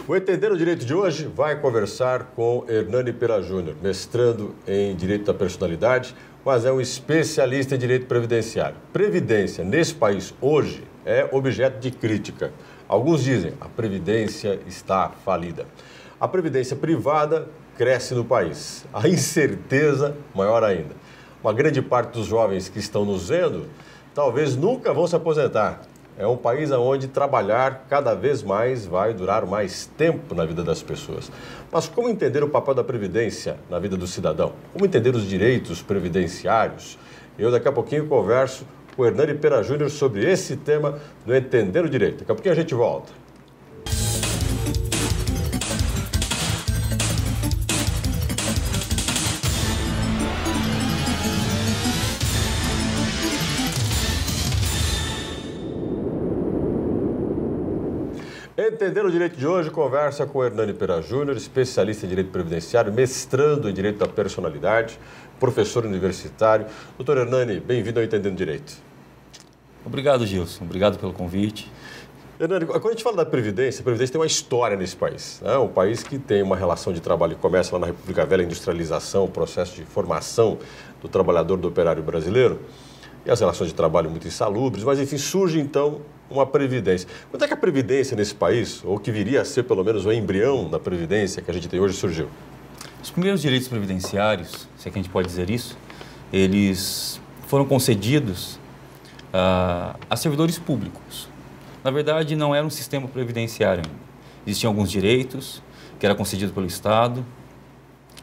O Entender o Direito de hoje vai conversar com Hernani Pera Júnior, mestrando em Direito da Personalidade, mas é um especialista em Direito Previdenciário. Previdência, nesse país, hoje, é objeto de crítica. Alguns dizem a Previdência está falida. A Previdência privada cresce no país. A incerteza, maior ainda. Uma grande parte dos jovens que estão nos vendo, talvez nunca vão se aposentar. É um país onde trabalhar cada vez mais vai durar mais tempo na vida das pessoas. Mas como entender o papel da Previdência na vida do cidadão? Como entender os direitos previdenciários? Eu daqui a pouquinho converso com o Hernani Pera Júnior sobre esse tema no Entender o Direito. Daqui a pouquinho a gente volta. Entender o Direito de hoje conversa com o Hernani Pera Júnior, especialista em Direito Previdenciário, mestrando em Direito da Personalidade, professor universitário. Doutor Hernani, bem-vindo ao Entendendo Direito. Obrigado, Gilson. Obrigado pelo convite. Hernani, quando a gente fala da Previdência, a Previdência tem uma história nesse país. É um país que tem uma relação de trabalho e comércio lá na República Velha, industrialização, processo de formação do trabalhador, do operário brasileiro. E as relações de trabalho muito insalubres, mas enfim, surge então uma Previdência. Quando é que a Previdência nesse país, ou que viria a ser pelo menos o embrião da Previdência que a gente tem hoje, surgiu? Os primeiros direitos previdenciários, se é que a gente pode dizer isso, eles foram concedidos a servidores públicos. Na verdade, não era um sistema previdenciário ainda. Existiam alguns direitos que eram concedidos pelo Estado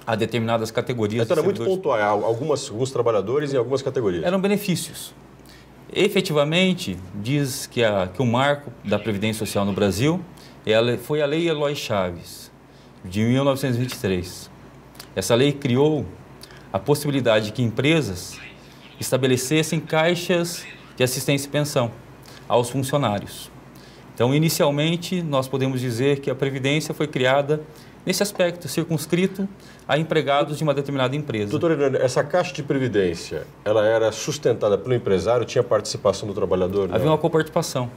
a determinadas categorias. Então era muito pontual, alguns trabalhadores em algumas categorias. Eram benefícios. Efetivamente, diz que o marco da Previdência Social no Brasil foi a Lei Eloy Chaves, de 1923. Essa lei criou a possibilidade de que empresas estabelecessem caixas de assistência e pensão aos funcionários. Então, inicialmente, nós podemos dizer que a Previdência foi criada nesse aspecto, circunscrito a empregados de uma determinada empresa. Doutor Hernani, essa caixa de previdência, ela era sustentada pelo empresário, tinha participação do trabalhador? Havia uma coparticipação,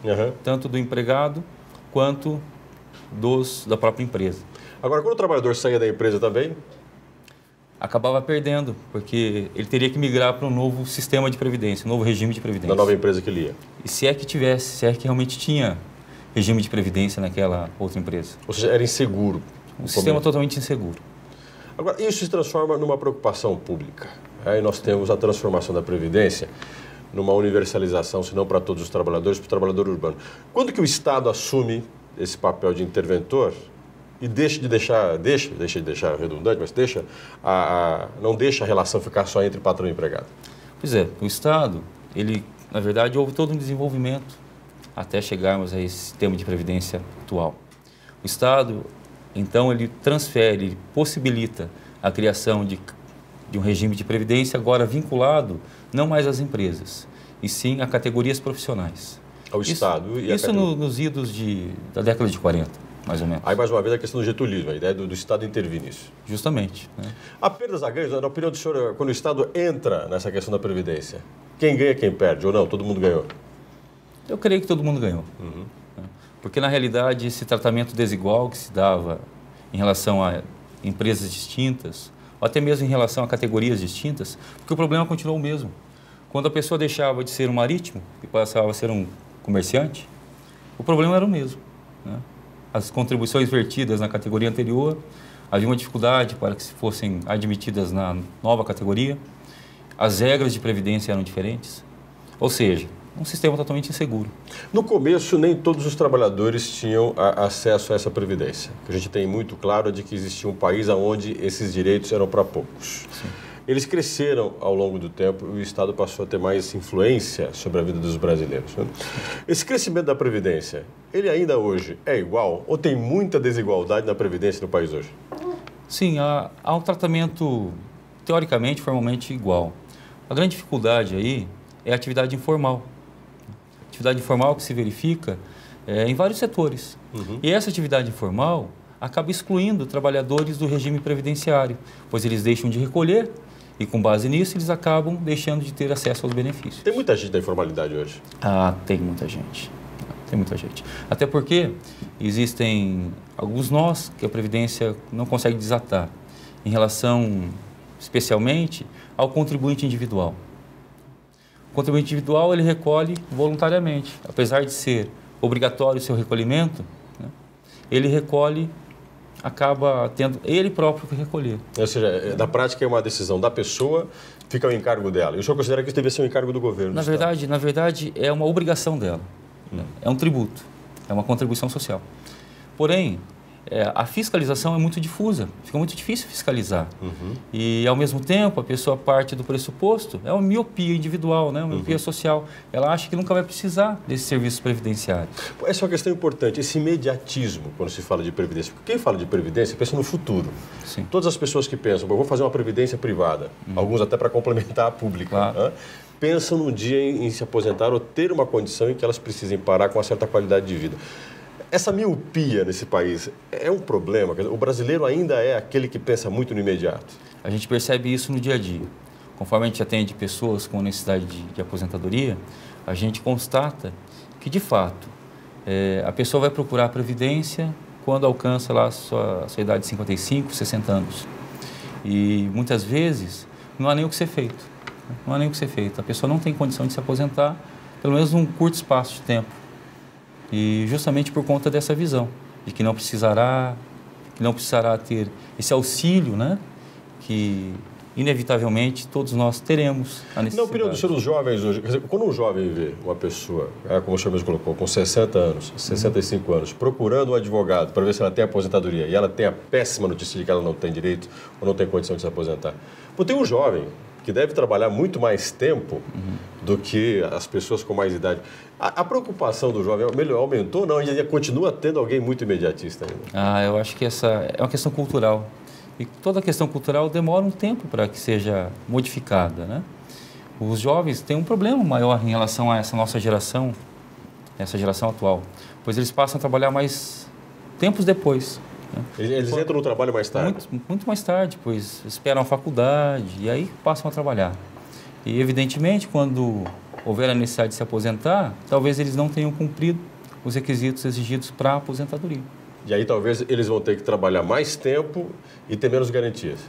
tanto do empregado quanto da própria empresa. Agora, quando o trabalhador saía da empresa também? Acabava perdendo, porque ele teria que migrar para um novo sistema de previdência, um novo regime de previdência. Na nova empresa que ele ia? E se é que realmente tinha regime de previdência naquela outra empresa. Ou seja, era inseguro. Um sistema totalmente inseguro. Agora, isso se transforma numa preocupação pública. Aí nós temos a transformação da Previdência numa universalização, se não para todos os trabalhadores, para o trabalhador urbano. Quando que o Estado assume esse papel de interventor e deixa de deixar redundante, mas não deixa a relação ficar só entre patrão e empregado? Pois é, o Estado, na verdade, houve todo um desenvolvimento até chegarmos a esse sistema de previdência atual. O Estado, então, ele possibilita a criação de um regime de previdência agora vinculado não mais às empresas, e sim a categorias profissionais. Ao Estado e a Isso nos idos da década de 40, mais ou menos. Aí, mais uma vez, a questão do getulismo, a ideia do Estado intervir nisso. Justamente. Né? Há perdas a ganhos, na opinião do senhor, quando o Estado entra nessa questão da Previdência, quem ganha, quem perde, ou não? Todo mundo ganhou? Eu creio que todo mundo ganhou. Porque, na realidade, esse tratamento desigual que se dava em relação a empresas distintas, ou até mesmo em relação a categorias distintas, porque o problema continuou o mesmo. Quando a pessoa deixava de ser um marítimo e passava a ser um comerciante, o problema era o mesmo. Né? As contribuições vertidas na categoria anterior, havia uma dificuldade para que fossem admitidas na nova categoria, as regras de previdência eram diferentes, ou seja, um sistema totalmente inseguro. No começo, nem todos os trabalhadores tinham acesso a essa previdência. O que a gente tem muito claro é de que existia um país onde esses direitos eram para poucos. Sim. Eles cresceram ao longo do tempo e o Estado passou a ter mais influência sobre a vida dos brasileiros. Né? Esse crescimento da previdência, ele ainda hoje é igual ou tem muita desigualdade na previdência no país hoje? Sim, há um tratamento, teoricamente, formalmente igual. A grande dificuldade aí é a atividade informal. Atividade informal que se verifica em vários setores. E essa atividade informal acaba excluindo trabalhadores do regime previdenciário, pois eles deixam de recolher e, com base nisso, eles acabam deixando de ter acesso aos benefícios. Tem muita gente da informalidade hoje? Tem muita gente. Tem muita gente. Até porque existem alguns nós que a Previdência não consegue desatar em relação, especialmente, ao contribuinte individual. O contribuinte individual, ele recolhe voluntariamente. Apesar de ser obrigatório o seu recolhimento, né, ele recolhe, acaba tendo ele próprio que recolher. Ou seja, na prática é uma decisão da pessoa, fica ao encargo dela. E o senhor considera que isso deve ser um encargo do governo? Na verdade, é uma obrigação dela. É um tributo, é uma contribuição social. Porém, a fiscalização é muito difusa, fica muito difícil fiscalizar. E, ao mesmo tempo, a pessoa parte do pressuposto, é uma miopia individual, né? Uma miopia social. Ela acha que nunca vai precisar desses serviços previdenciários. Essa é uma questão importante, esse imediatismo, quando se fala de previdência. Porque quem fala de previdência pensa no futuro. Sim. Todas as pessoas que pensam, eu vou fazer uma previdência privada, alguns até para complementar a pública, Claro. Né? Pensam num dia em se aposentar ou ter uma condição em que elas precisem parar com uma certa qualidade de vida. Essa miopia nesse país é um problema? O brasileiro ainda é aquele que pensa muito no imediato? A gente percebe isso no dia a dia. Conforme a gente atende pessoas com necessidade de aposentadoria, a gente constata que, de fato, a pessoa vai procurar a Previdência quando alcança lá a sua idade de 55, 60 anos. E, muitas vezes, não há nem o que ser feito. Não há nem o que ser feito. A pessoa não tem condição de se aposentar, pelo menos num curto espaço de tempo. E justamente por conta dessa visão, de que não precisará ter esse auxílio, né? Que inevitavelmente todos nós teremos a necessidade. Na opinião dos senhores jovens hoje, quer dizer, quando um jovem vê uma pessoa, como o senhor mesmo colocou, com 60 anos, 65 anos, procurando um advogado para ver se ela tem aposentadoria e ela tem a péssima notícia de que ela não tem direito ou não tem condição de se aposentar. Pô, tem um jovem que deve trabalhar muito mais tempo do que as pessoas com mais idade. A preocupação do jovem aumentou ou não? Ainda continua tendo alguém muito imediatista ainda? Eu acho que essa é uma questão cultural. E toda questão cultural demora um tempo para que seja modificada, né? Os jovens têm um problema maior em relação a essa nossa geração, essa geração atual, pois eles passam a trabalhar mais tempos depois. Eles entram no trabalho mais tarde? Muito mais tarde, pois esperam a faculdade e aí passam a trabalhar. E, evidentemente, quando houver a necessidade de se aposentar, talvez eles não tenham cumprido os requisitos exigidos para a aposentadoria. E aí talvez eles vão ter que trabalhar mais tempo e ter menos garantias.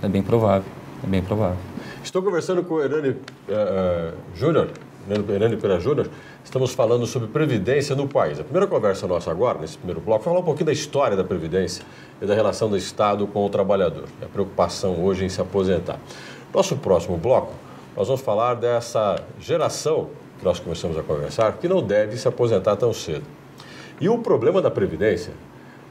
É bem provável, é bem provável. Estou conversando com o Hernani Pera Júnior. Estamos falando sobre Previdência no país. A primeira conversa nossa agora, nesse primeiro bloco, foi falar um pouquinho da história da Previdência e da relação do Estado com o trabalhador. A preocupação hoje em se aposentar. Nosso próximo bloco, nós vamos falar dessa geração que nós começamos a conversar, que não deve se aposentar tão cedo. E o problema da Previdência,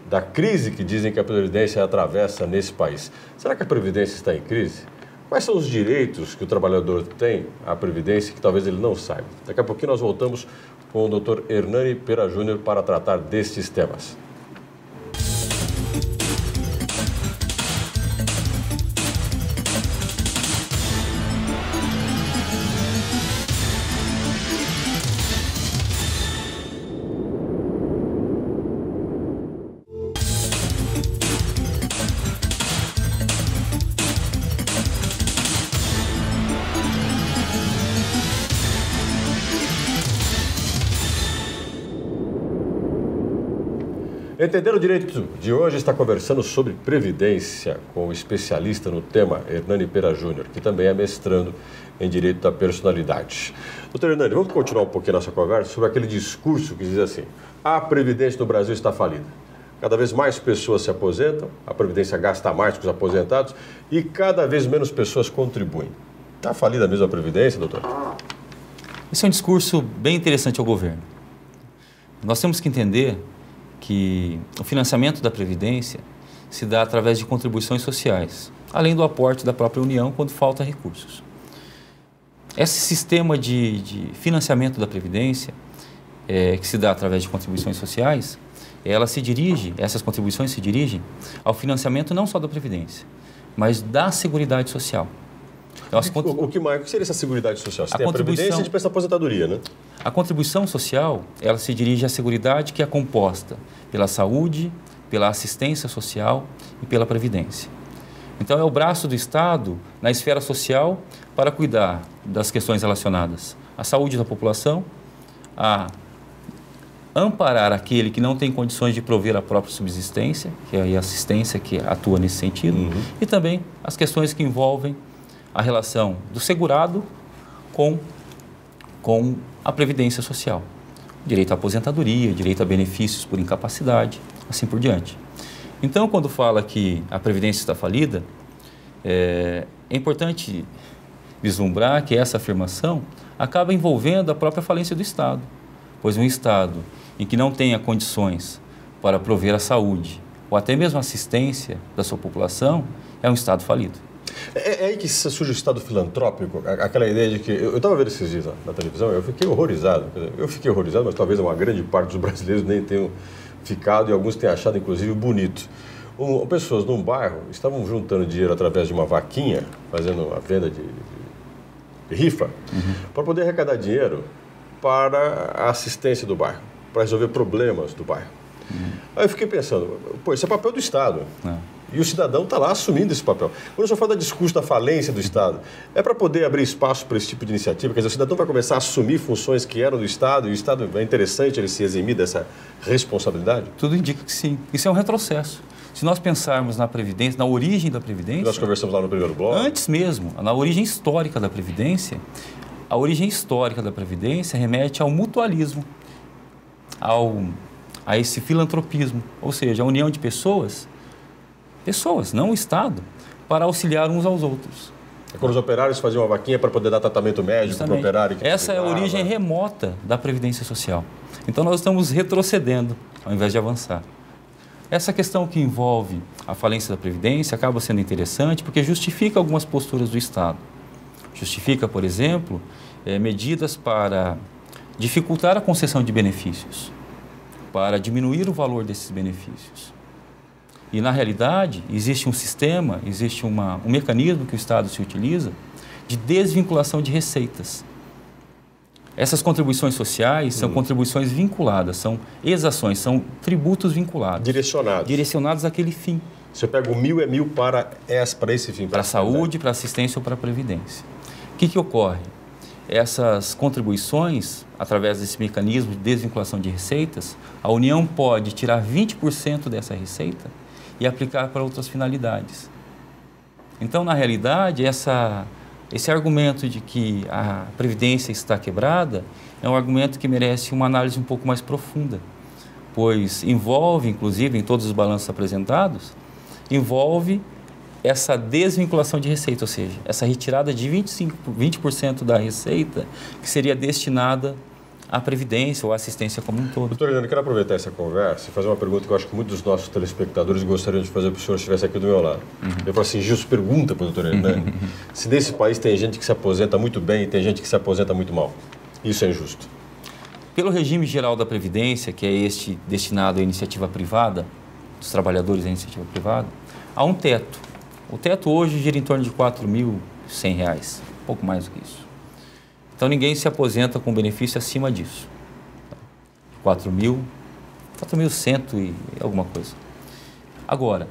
da crise que dizem que a Previdência atravessa nesse país. Será que a Previdência está em crise? Quais são os direitos que o trabalhador tem à Previdência que talvez ele não saiba? Daqui a pouquinho nós voltamos com o Dr. Hernani Pera Júnior para tratar destes temas. Entender o Direito de hoje está conversando sobre Previdência com o especialista no tema, Hernani Pera Júnior, que também é mestrando em Direito da Personalidade. Doutor Hernani, vamos continuar um pouquinho nossa conversa sobre aquele discurso que diz assim: a Previdência no Brasil está falida. Cada vez mais pessoas se aposentam, a Previdência gasta mais com os aposentados e cada vez menos pessoas contribuem. Está falida mesmo a Previdência, doutor? Esse é um discurso bem interessante ao governo. Nós temos que entender que o financiamento da Previdência se dá através de contribuições sociais, além do aporte da própria União quando falta recursos. Esse sistema de financiamento da Previdência, que se dá através de contribuições sociais, essas contribuições se dirigem ao financiamento não só da Previdência, mas da Seguridade Social. Então, o que seria essa Seguridade Social? Você tem a Previdência e depois a aposentadoria, né? A contribuição social, ela se dirige à Seguridade, que é composta pela saúde, pela assistência social e pela Previdência. Então, é o braço do Estado na esfera social para cuidar das questões relacionadas à saúde da população, à amparar aquele que não tem condições de prover a própria subsistência, que é a assistência que atua nesse sentido, e também as questões que envolvem a relação do segurado com a previdência social. Direito à aposentadoria, direito a benefícios por incapacidade, assim por diante. Então, quando fala que a previdência está falida, é importante vislumbrar que essa afirmação acaba envolvendo a própria falência do Estado, pois um Estado em que não tenha condições para prover a saúde ou até mesmo a assistência da sua população é um Estado falido. É aí que surge o Estado filantrópico, aquela ideia de que... Eu estava vendo esses dias na televisão, eu fiquei horrorizado. Eu fiquei horrorizado, mas talvez uma grande parte dos brasileiros nem tenham ficado e alguns tenham achado, inclusive, bonito. Pessoas num bairro estavam juntando dinheiro através de uma vaquinha, fazendo uma venda de rifa, para poder arrecadar dinheiro para a assistência do bairro, para resolver problemas do bairro. Aí eu fiquei pensando, pô, isso é papel do Estado. E o cidadão está lá assumindo esse papel. Quando eu só falo da discurso da falência do Estado, é para poder abrir espaço para esse tipo de iniciativa, quer dizer, o cidadão vai começar a assumir funções que eram do Estado e o Estado é interessante ele se eximir dessa responsabilidade? Tudo indica que sim. Isso é um retrocesso. Se nós pensarmos na Previdência, na origem da Previdência... Nós conversamos lá no primeiro bloco. Antes mesmo, na origem histórica da Previdência, a origem histórica da Previdência remete ao mutualismo, a esse filantropismo, ou seja, a união de pessoas, não o Estado, para auxiliar uns aos outros. É quando os operários faziam uma vaquinha para poder dar tratamento médico para o operário. Essa é a origem remota da Previdência Social. Então nós estamos retrocedendo, ao invés de avançar. Essa questão que envolve a falência da Previdência acaba sendo interessante porque justifica algumas posturas do Estado. Justifica, por exemplo, medidas para dificultar a concessão de benefícios, para diminuir o valor desses benefícios. E, na realidade, existe um sistema, existe um mecanismo que o Estado se utiliza de desvinculação de receitas. Essas contribuições sociais são contribuições vinculadas, são exações, são tributos vinculados. Direcionados àquele fim. Você pega o 1.000 é 1.000 para esse fim. Para a saúde, para a assistência ou para a previdência. O que ocorre? Essas contribuições, através desse mecanismo de desvinculação de receitas, a União pode tirar 20% dessa receita e aplicar para outras finalidades. Então, na realidade, esse argumento de que a Previdência está quebrada é um argumento que merece uma análise um pouco mais profunda, pois envolve, inclusive, em todos os balanços apresentados, envolve essa desvinculação de receita, ou seja, essa retirada de 20% da receita que seria destinada à Previdência ou à assistência como um todo. Doutor Hernani, quero aproveitar essa conversa e fazer uma pergunta que eu acho que muitos dos nossos telespectadores gostariam de fazer para o senhor se estivesse aqui do meu lado. Eu falo assim, Gilson, pergunta para o doutor Hernani se nesse país tem gente que se aposenta muito bem e tem gente que se aposenta muito mal. Isso é injusto? Pelo regime geral da Previdência, que é este destinado à iniciativa privada, dos trabalhadores da iniciativa privada, há um teto. O teto hoje gira em torno de R$ 4.100, um pouco mais do que isso. Então, ninguém se aposenta com benefício acima disso. 4.100 e alguma coisa. Agora,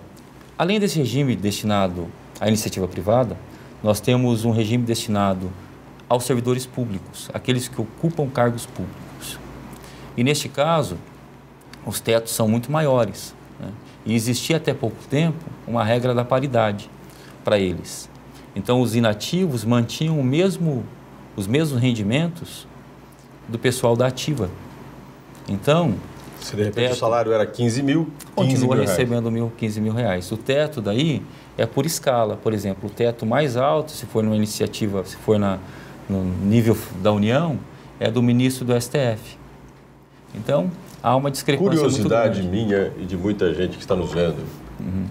além desse regime destinado à iniciativa privada, nós temos um regime destinado aos servidores públicos, aqueles que ocupam cargos públicos. E, neste caso, os tetos são muito maiores, né? E existia até pouco tempo uma regra da paridade para eles. Então, os inativos mantinham os mesmos rendimentos do pessoal da ativa. Então, se de repente o salário era 15 mil, continua recebendo 15 mil reais. O teto daí é por escala. Por exemplo, o teto mais alto, se for numa iniciativa, se for no nível da União, é do ministro do STF. Então, há uma discrepância muito grande. Curiosidade minha e de muita gente que está nos vendo,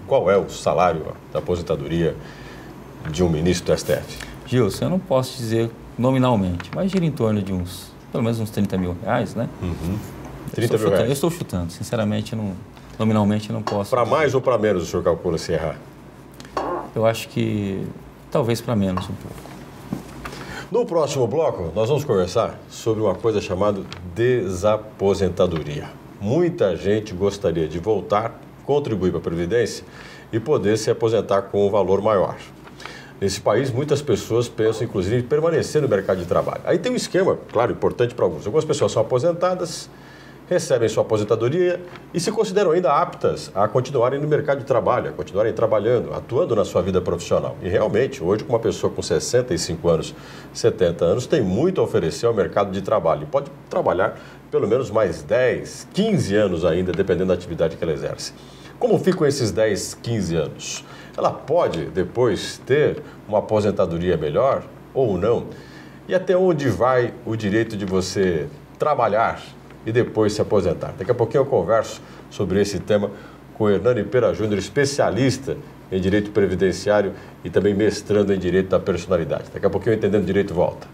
qual é o salário da aposentadoria de um ministro do STF? Gilson, eu não posso dizer nominalmente, mas gira em torno de pelo menos uns 30 mil reais, né? 30 mil reais? Eu estou chutando, sinceramente, nominalmente não posso. Para mais ou para menos o senhor calcula se errar? Eu acho que talvez para menos um pouco. No próximo bloco, nós vamos conversar sobre uma coisa chamada desaposentadoria. Muita gente gostaria de voltar, contribuir para a Previdência e poder se aposentar com um valor maior. Nesse país, muitas pessoas pensam, inclusive, em permanecer no mercado de trabalho. Aí tem um esquema, claro, importante para alguns. Algumas pessoas são aposentadas, recebem sua aposentadoria e se consideram ainda aptas a continuarem no mercado de trabalho, a continuarem trabalhando, atuando na sua vida profissional. E realmente, hoje, uma pessoa com 65 anos, 70 anos, tem muito a oferecer ao mercado de trabalho e pode trabalhar pelo menos mais 10, 15 anos ainda, dependendo da atividade que ela exerce. Como ficam esses 10, 15 anos? Ela pode, depois, ter uma aposentadoria melhor ou não? E até onde vai o direito de você trabalhar e depois se aposentar? Daqui a pouquinho eu converso sobre esse tema com o Hernani Pera Júnior, especialista em direito previdenciário e também mestrando em direito da personalidade. Daqui a pouquinho o Entendendo Direito volta.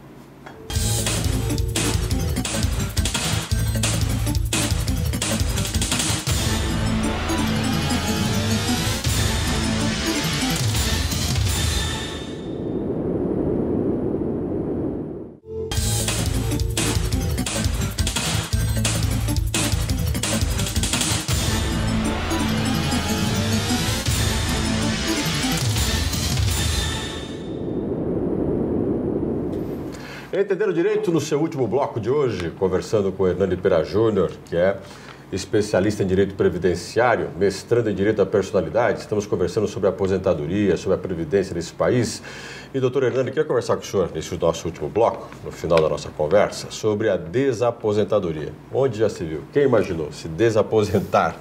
Entendendo Direito, no seu último bloco de hoje, conversando com o Hernani Pera Júnior, que é especialista em Direito Previdenciário, mestrando em Direito da Personalidade. Estamos conversando sobre a aposentadoria, sobre a previdência nesse país. E, doutor Hernani, queria conversar com o senhor nesse nosso último bloco, no final da nossa conversa, sobre a desaposentadoria. Onde já se viu? Quem imaginou se desaposentar?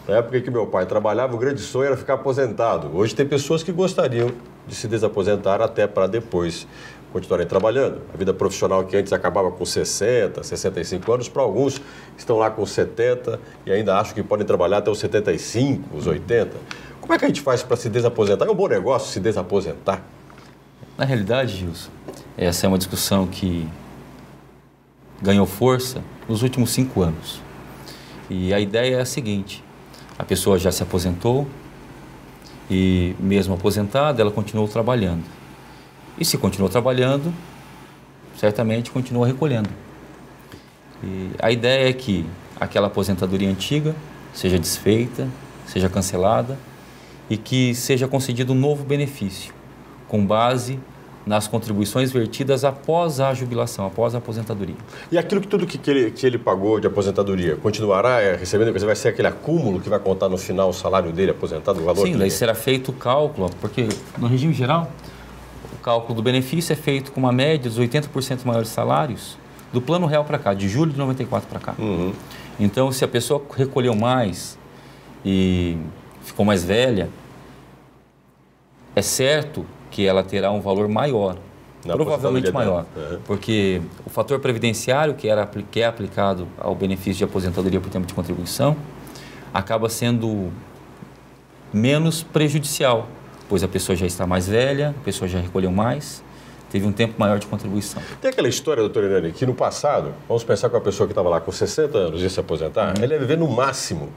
Na época em que meu pai trabalhava, o grande sonho era ficar aposentado. Hoje tem pessoas que gostariam de se desaposentar até para depois continuarem trabalhando. A vida profissional que antes acabava com 60, 65 anos, para alguns estão lá com 70 e ainda acham que podem trabalhar até os 75, os 80. Como é que a gente faz para se desaposentar? É um bom negócio se desaposentar? Na realidade, Gilson, essa é uma discussão que ganhou força nos últimos 5 anos. E a ideia é a seguinte: a pessoa já se aposentou e, mesmo aposentada, ela continuou trabalhando. E se continuou trabalhando, certamente continua recolhendo. E a ideia é que aquela aposentadoria antiga seja desfeita, seja cancelada e que seja concedido um novo benefício, com base nas contribuições vertidas após a jubilação, após a aposentadoria. E aquilo que tudo que ele pagou de aposentadoria, continuará recebendo? Vai ser aquele acúmulo que vai contar no final o salário dele aposentado, o valor? Sim, daí será feito o cálculo, porque no regime geral, o cálculo do benefício é feito com uma média dos 80% maiores salários do plano real para cá, de julho de 94 para cá. Uhum. Então, se a pessoa recolheu mais e ficou mais velha, é certo que ela terá um valor maior, provavelmente maior, porque o fator previdenciário que é aplicado ao benefício de aposentadoria por tempo de contribuição acaba sendo menos prejudicial, pois a pessoa já está mais velha, a pessoa já recolheu mais, teve um tempo maior de contribuição. Tem aquela história, doutor Hernani, que no passado, vamos pensar com a pessoa que estava lá com 60 anos e ia se aposentar, ele ia viver no máximo,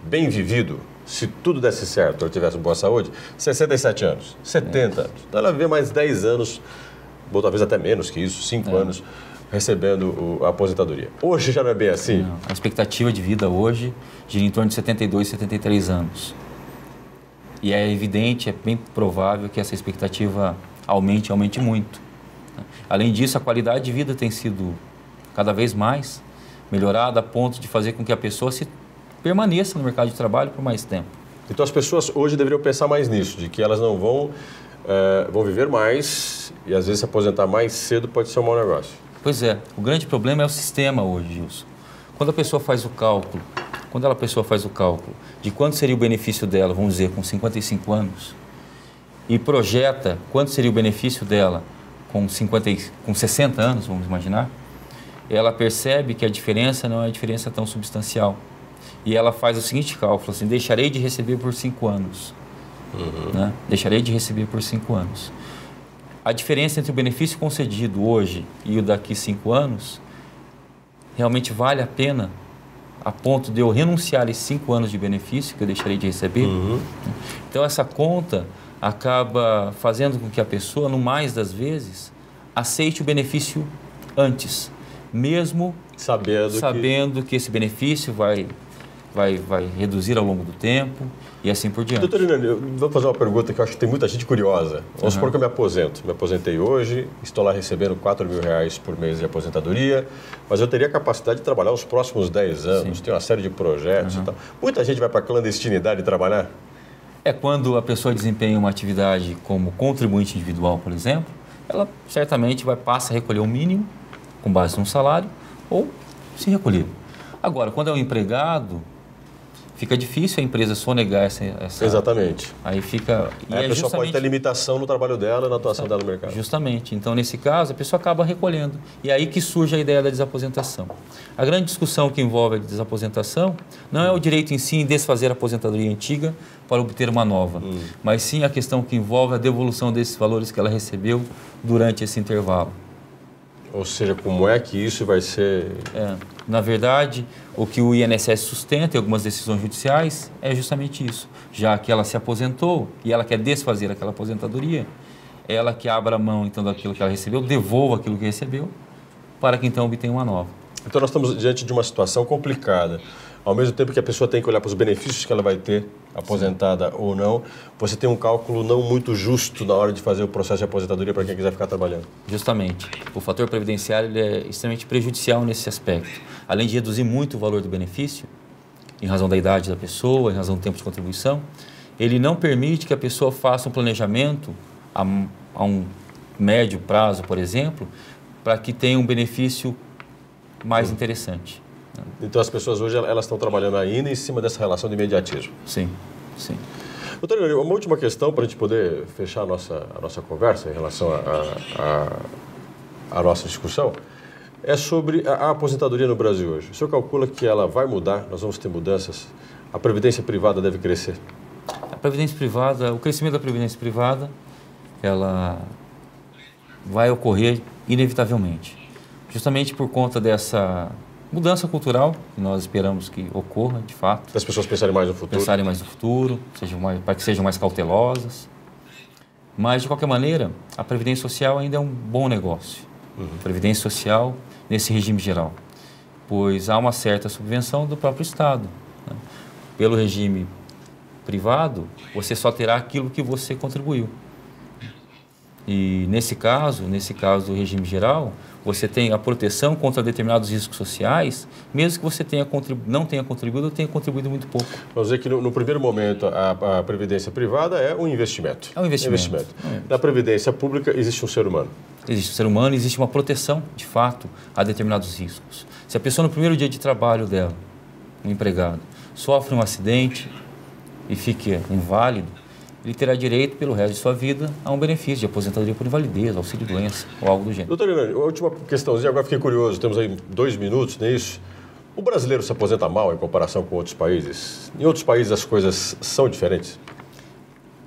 bem vivido, se tudo desse certo, ou tivesse boa saúde, 67 anos, 70 anos. Então ela viver mais 10 anos, ou talvez até menos que isso, 5 anos, recebendo a aposentadoria. Hoje já não é bem assim? Não. A expectativa de vida hoje gira em torno de 72, 73 anos. E é evidente, é bem provável que essa expectativa aumente muito. Além disso, a qualidade de vida tem sido cada vez mais melhorada a ponto de fazer com que a pessoa permaneça no mercado de trabalho por mais tempo. Então as pessoas hoje deveriam pensar mais nisso, de que elas não vão viver mais e às vezes se aposentar mais cedo pode ser um mau negócio. Pois é, o grande problema é o sistema hoje, Gilson. Quando a pessoa faz o cálculo, de quanto seria o benefício dela, vamos dizer, com 55 anos, e projeta quanto seria o benefício dela com 60 anos, vamos imaginar, ela percebe que a diferença não é uma diferença tão substancial. E ela faz o seguinte cálculo, assim, deixarei de receber por 5 anos. Né? Deixarei de receber por 5 anos. A diferença entre o benefício concedido hoje e o daqui 5 anos, realmente vale a pena a ponto de eu renunciar a esses 5 anos de benefício que eu deixarei de receber? Então essa conta acaba fazendo com que a pessoa, no mais das vezes, aceite o benefício antes, mesmo sabendo que esse benefício vai vai reduzir ao longo do tempo e assim por diante. Doutor Hernani, eu vou fazer uma pergunta que eu acho que tem muita gente curiosa. Vamos supor que eu me aposento. Me aposentei hoje, estou lá recebendo R$4.000 por mês de aposentadoria, mas eu teria a capacidade de trabalhar os próximos 10 anos, tem uma série de projetos e tal. Muita gente vai para a clandestinidade trabalhar? É quando a pessoa desempenha uma atividade como contribuinte individual, por exemplo, ela certamente passa a recolher o mínimo com base no salário ou se recolher. Agora, quando é um empregado, fica difícil a empresa sonegar essa... Exatamente. Aí fica... A pessoa pode ter limitação no trabalho dela, na atuação dela no mercado. Justamente. Então, nesse caso, a pessoa acaba recolhendo. E é aí que surge a ideia da desaposentação. A grande discussão que envolve a desaposentação não é o direito em si em desfazer a aposentadoria antiga para obter uma nova, mas sim a questão que envolve a devolução desses valores que ela recebeu durante esse intervalo. Ou seja, como é que isso vai ser... Na verdade, o que o INSS sustenta em algumas decisões judiciais é justamente isso. Já que ela se aposentou e ela quer desfazer aquela aposentadoria, ela que abra mão então daquilo que ela recebeu, devolva aquilo que recebeu, para que então obtenha uma nova. Então nós estamos diante de uma situação complicada. Ao mesmo tempo que a pessoa tem que olhar para os benefícios que ela vai ter, aposentada ou não, você tem um cálculo não muito justo na hora de fazer o processo de aposentadoria para quem quiser ficar trabalhando. Justamente. O fator previdenciário ele é extremamente prejudicial nesse aspecto. Além de reduzir muito o valor do benefício, em razão da idade da pessoa, em razão do tempo de contribuição, ele não permite que a pessoa faça um planejamento a um médio prazo, por exemplo, para que tenha um benefício mais interessante. Então as pessoas hoje elas estão trabalhando ainda em cima dessa relação de imediatismo. Sim, sim. Doutor, uma última questão para a gente poder fechar a nossa conversa em relação à nossa discussão é sobre a aposentadoria no Brasil hoje. O senhor calcula que ela vai mudar, nós vamos ter mudanças, a previdência privada deve crescer? A previdência privada, o crescimento da previdência privada, ela vai ocorrer inevitavelmente, justamente por conta dessa mudança cultural que nós esperamos que ocorra, de fato. As pessoas pensarem mais no futuro. Pensarem mais no futuro, para que sejam mais cautelosas. Mas, de qualquer maneira, a Previdência Social ainda é um bom negócio. Previdência Social nesse regime geral. Pois há uma certa subvenção do próprio Estado. Né? Pelo regime privado, você só terá aquilo que você contribuiu. E nesse caso do regime geral, você tem a proteção contra determinados riscos sociais, mesmo que você não tenha contribuído ou tenha contribuído muito pouco. Vamos dizer que no primeiro momento a previdência privada é um investimento. É um investimento. Na previdência pública existe um ser humano. Existe um ser humano, existe uma proteção, de fato, a determinados riscos. Se a pessoa no primeiro dia de trabalho dela, um empregado, sofre um acidente e fica inválido, ele terá direito, pelo resto de sua vida, a um benefício de aposentadoria por invalidez, auxílio-doença ou algo do gênero. Doutor Hernani, a última questãozinha, agora fiquei curioso, temos aí 2 minutos, não é isso? O brasileiro se aposenta mal em comparação com outros países? Em outros países as coisas são diferentes?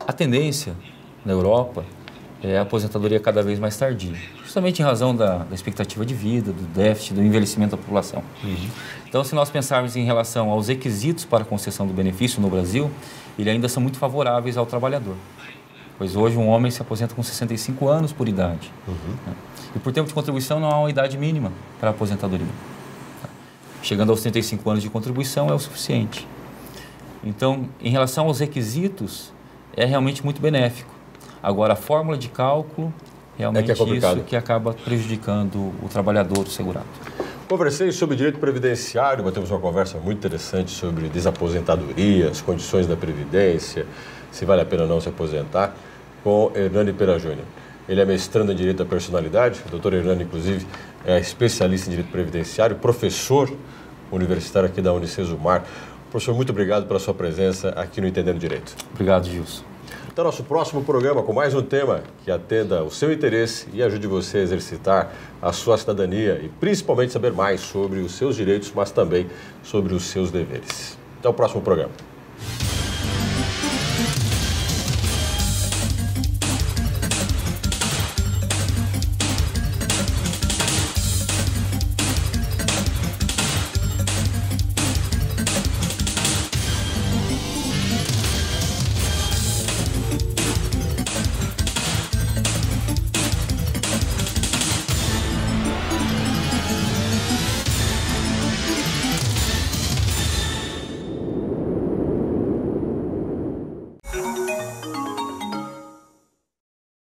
A tendência na Europa é a aposentadoria cada vez mais tardia, justamente em razão da expectativa de vida, do déficit, do envelhecimento da população. Então, se nós pensarmos em relação aos requisitos para a concessão do benefício no Brasil, eles ainda são muito favoráveis ao trabalhador. Pois hoje um homem se aposenta com 65 anos por idade. Né? E por tempo de contribuição não há uma idade mínima para a aposentadoria. Chegando aos 35 anos de contribuição é o suficiente. Então, em relação aos requisitos, é realmente muito benéfico. Agora, a fórmula de cálculo, realmente isso que acaba prejudicando o trabalhador, o segurado. Conversei sobre direito previdenciário, batemos uma conversa muito interessante sobre desaposentadoria, as condições da previdência, se vale a pena ou não se aposentar, com Hernani Pera Júnior. Ele é mestrando em Direito da Personalidade, o doutor Hernani, inclusive, é especialista em Direito Previdenciário, professor universitário aqui da Unicesumar. Professor, muito obrigado pela sua presença aqui no Entendendo Direito. Obrigado, Gilson. Até o nosso próximo programa com mais um tema que atenda o seu interesse e ajude você a exercitar a sua cidadania e principalmente saber mais sobre os seus direitos, mas também sobre os seus deveres. Até o próximo programa.